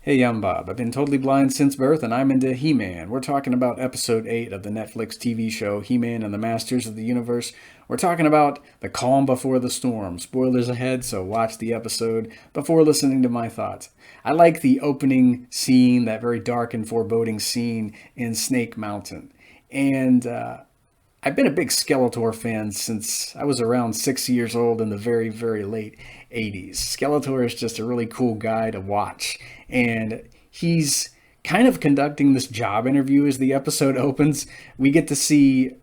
Hey, I'm Bob. I've been totally blind since birth, and I'm into He-Man. We're talking about episode 8 of the Netflix TV show He-Man and the Masters of the Universe. We're talking about the calm before the storm. Spoilers ahead, so watch the episode before listening to my thoughts. I like the opening scene, that very dark and foreboding scene in Snake Mountain. And I've been a big Skeletor fan since I was around 6 years old in the very, very late 80s. Skeletor is just a really cool guy to watch. And he's kind of conducting this job interview as the episode opens. We get to see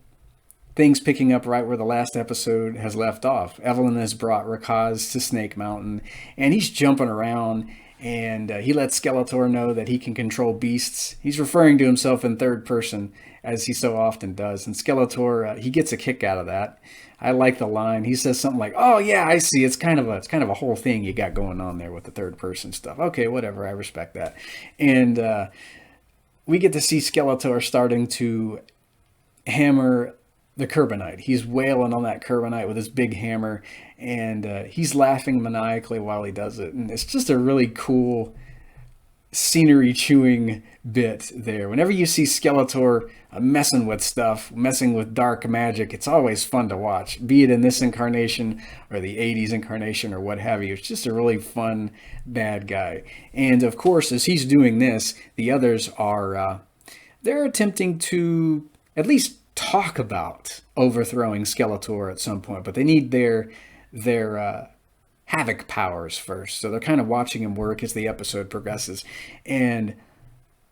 things picking up right where the last episode has left off. Evelyn has brought Rakaz to Snake Mountain, and he's jumping around, and he lets Skeletor know that he can control beasts. He's referring to himself in third person, as he so often does, and Skeletor, he gets a kick out of that. I like the line. He says something like, "Oh yeah, I see. It's kind of a whole thing you got going on there with the third person stuff." Okay, whatever. I respect that. And we get to see Skeletor starting to hammer the carbonite. He's wailing on that carbonite with his big hammer, and he's laughing maniacally while he does it. And it's just a really cool scenery chewing bit there. Whenever you see Skeletor messing with stuff, messing with dark magic, it's always fun to watch, be it in this incarnation or the 80s incarnation or what have you. It's just a really fun bad guy. And of course, as he's doing this, the others are they're attempting to at least talk about overthrowing Skeletor at some point, but they need their havoc powers first. So they're kind of watching him work as the episode progresses. And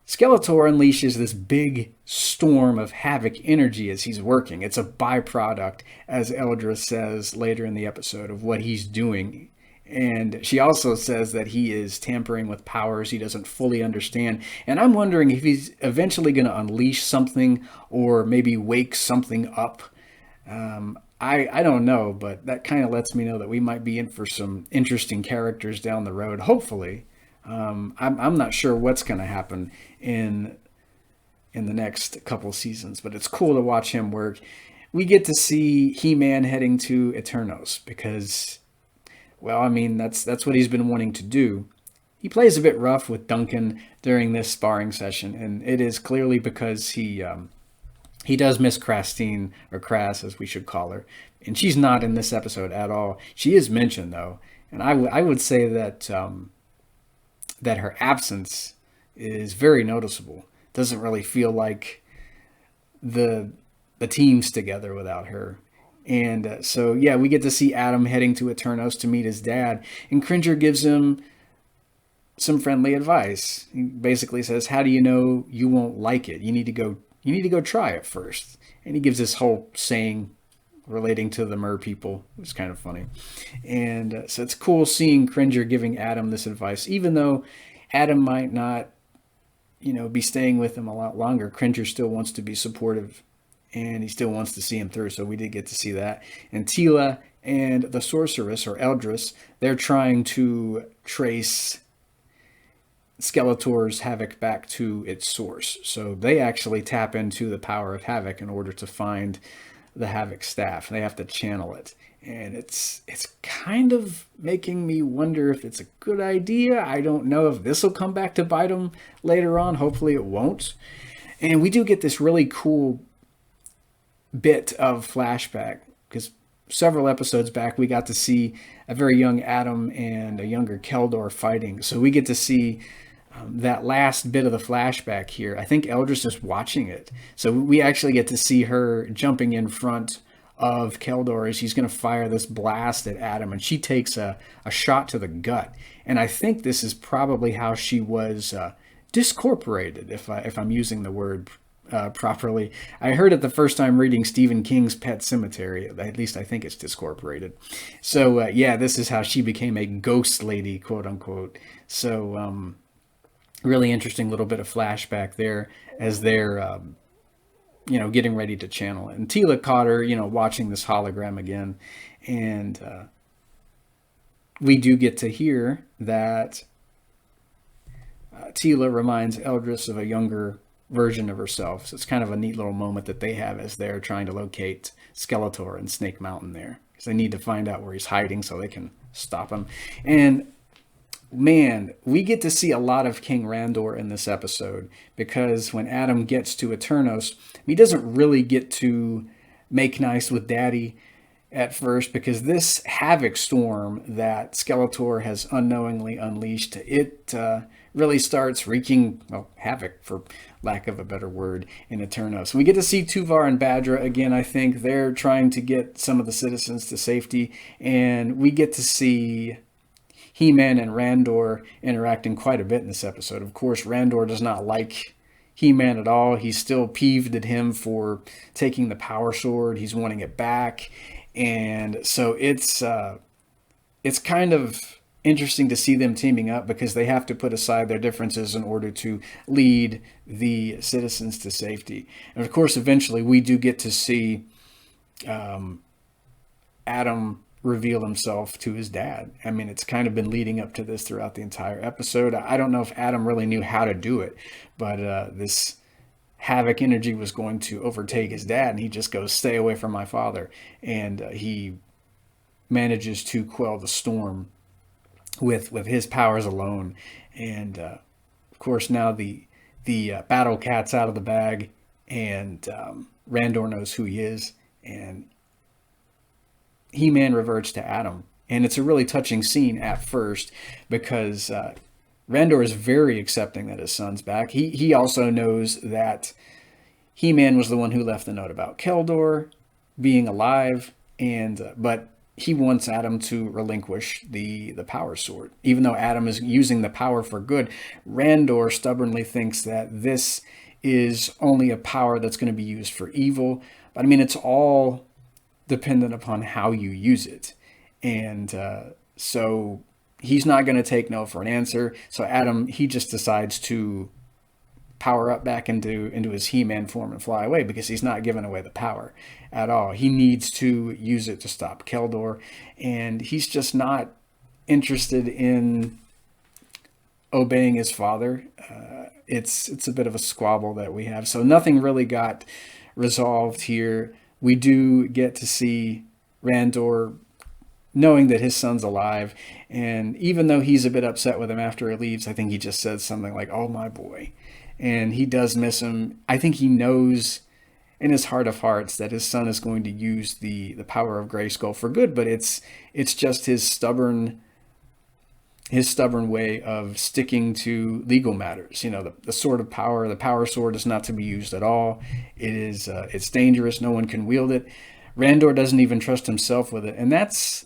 Skeletor unleashes this big storm of havoc energy as he's working. It's a byproduct, as Eldra says later in the episode, of what he's doing. And she also says that he is tampering with powers he doesn't fully understand. And I'm wondering if he's eventually going to unleash something or maybe wake something up. I don't know, but that kind of lets me know that we might be in for some interesting characters down the road, hopefully. I'm not sure what's going to happen in the next couple seasons, but it's cool to watch him work. We get to see He-Man heading to Eternos because, well, I mean, that's what he's been wanting to do. He plays a bit rough with Duncan during this sparring session, and it is clearly because he does miss Crastine, or Crass as we should call her, and she's not in this episode at all. She is mentioned though, and I would say that that her absence is very noticeable. Doesn't really feel like the team's together without her. And so, yeah, we get to see Adam heading to Eternos to meet his dad, and Cringer gives him some friendly advice. He basically says, "How do you know you won't like it? You need to go try it first." And he gives this whole saying relating to the Mer people. It's kind of funny. And so it's cool seeing Cringer giving Adam this advice, even though Adam might not, be staying with him a lot longer. Cringer still wants to be supportive, and he still wants to see him through. So we did get to see that. And Tila and the sorceress, or Eldris, they're trying to trace Skeletor's havoc back to its source. So they actually tap into the power of havoc in order to find the havoc staff. They have to channel it. And it's kind of making me wonder if it's a good idea. I don't know if this will come back to bite them later on. Hopefully it won't. And we do get this really cool bit of flashback because several episodes back we got to see a very young Adam and a younger Keldor fighting. So we get to see that last bit of the flashback here. I think Eldris is watching it. So we actually get to see her jumping in front of Keldor as she's going to fire this blast at Adam, and she takes a shot to the gut. And I think this is probably how she was discorporated, if I'm using the word properly. I heard it the first time reading Stephen King's Pet Cemetery. At least I think it's discorporated. So yeah, this is how she became a ghost lady, quote unquote. So really interesting little bit of flashback there as they're getting ready to channel it. And Tila caught her watching this hologram again, and we do get to hear that Tila reminds Eldris of a younger version of herself. So it's kind of a neat little moment that they have as they're trying to locate Skeletor in Snake Mountain there, because they need to find out where he's hiding so they can stop him. And man, we get to see a lot of King Randor in this episode, because when Adam gets to Eternos, he doesn't really get to make nice with Daddy at first, because this havoc storm that Skeletor has unknowingly unleashed, it really starts wreaking, well, havoc, for lack of a better word, in Eternos. We get to see Tuvar and Badra again. I think they're trying to get some of the citizens to safety, and we get to see He-Man and Randor interacting quite a bit in this episode. Of course, Randor does not like He-Man at all. He's still peeved at him for taking the Power Sword. He's wanting it back. And so it's kind of interesting to see them teaming up, because they have to put aside their differences in order to lead the citizens to safety. And of course, eventually we do get to see Adam reveal himself to his dad. I mean, it's kind of been leading up to this throughout the entire episode. I don't know if Adam really knew how to do it, but this havoc energy was going to overtake his dad, and he just goes, "Stay away from my father." And he manages to quell the storm with his powers alone. And of course, now the battle cat's out of the bag, and Randor knows who he is, and He-Man reverts to Adam. And it's a really touching scene at first, because Randor is very accepting that his son's back. He also knows that He-Man was the one who left the note about Keldor being alive, and but he wants Adam to relinquish the Power Sword. Even though Adam is using the power for good, Randor stubbornly thinks that this is only a power that's going to be used for evil. But I mean, it's all dependent upon how you use it. And so he's not going to take no for an answer. So Adam, he just decides to power up back into his He-Man form and fly away, because he's not giving away the power at all. He needs to use it to stop Keldor, and he's just not interested in obeying his father. It's a bit of a squabble that we have. So nothing really got resolved here. We do get to see Randor knowing that his son's alive, and even though he's a bit upset with him after he leaves, I think he just says something like, "Oh, my boy." And he does miss him. I think he knows in his heart of hearts that his son is going to use the power of Grayskull for good, but it's just his stubborn way of sticking to legal matters. You know, the sword of power, the Power Sword, is not to be used at all. It's dangerous. No one can wield it. Randor doesn't even trust himself with it, and that's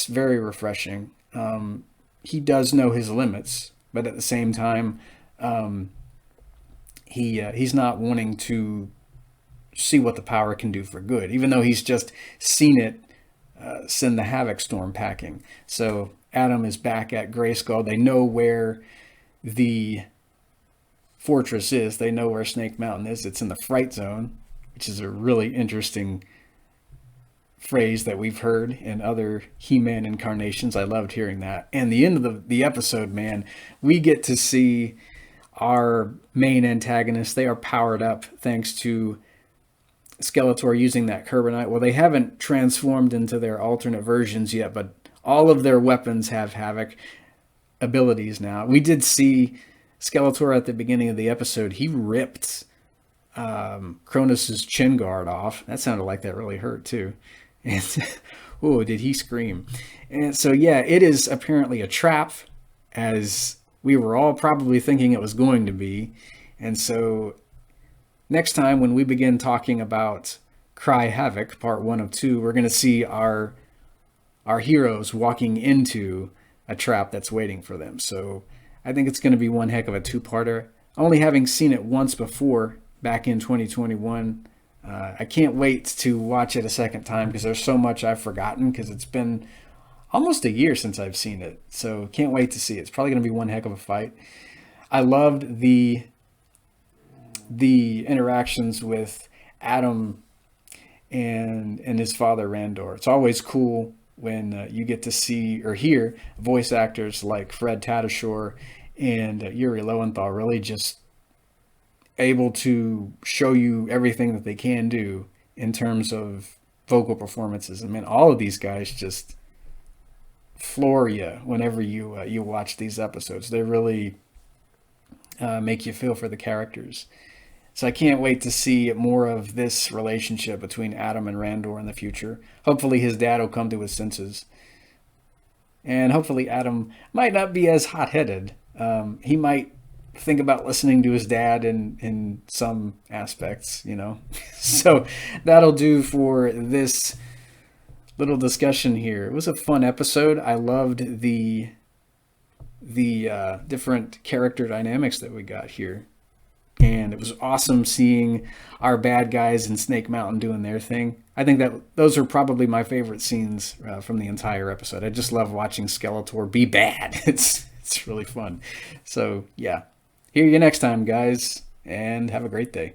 very refreshing. He does know his limits, but at the same time, he's not wanting to see what the power can do for good, even though he's just seen it send the Havoc Storm packing. So Adam is back at Grayskull. They know where the fortress is. They know where Snake Mountain is. It's in the Fright Zone, which is a really interesting phrase that we've heard in other He-Man incarnations. I loved hearing that. And the end of the episode, man, we get to see our main antagonists. They are powered up thanks to Skeletor using that Carbonite. Well, they haven't transformed into their alternate versions yet, but all of their weapons have Havoc abilities now. We did see Skeletor at the beginning of the episode. He ripped Cronus's chin guard off. That sounded like that really hurt too. And oh, did he scream. And so yeah, it is apparently a trap, as we were all probably thinking it was going to be. And so next time when we begin talking about Cry Havoc, part 1 of 2, we're going to see our heroes walking into a trap that's waiting for them. So I think it's going to be one heck of a two-parter. Only having seen it once before, back in 2021, I can't wait to watch it a second time, because there's so much I've forgotten, because it's been almost a year since I've seen it. So can't wait to see it. It's probably going to be one heck of a fight. I loved the interactions with Adam and his father Randor. It's always cool when you get to see or hear voice actors like Fred Tatasciore and Yuri Lowenthal really just able to show you everything that they can do in terms of vocal performances. I mean, all of these guys just floor you whenever you watch these episodes. They really make you feel for the characters. So I can't wait to see more of this relationship between Adam and Randor in the future. Hopefully his dad will come to his senses. And hopefully Adam might not be as hot-headed. He might think about listening to his dad in some aspects, you know. So that'll do for this little discussion here. It was a fun episode. I loved the different character dynamics that we got here. And it was awesome seeing our bad guys in Snake Mountain doing their thing. I think that those are probably my favorite scenes from the entire episode. I just love watching Skeletor be bad. It's really fun. So, yeah. Hear you next time, guys, and have a great day.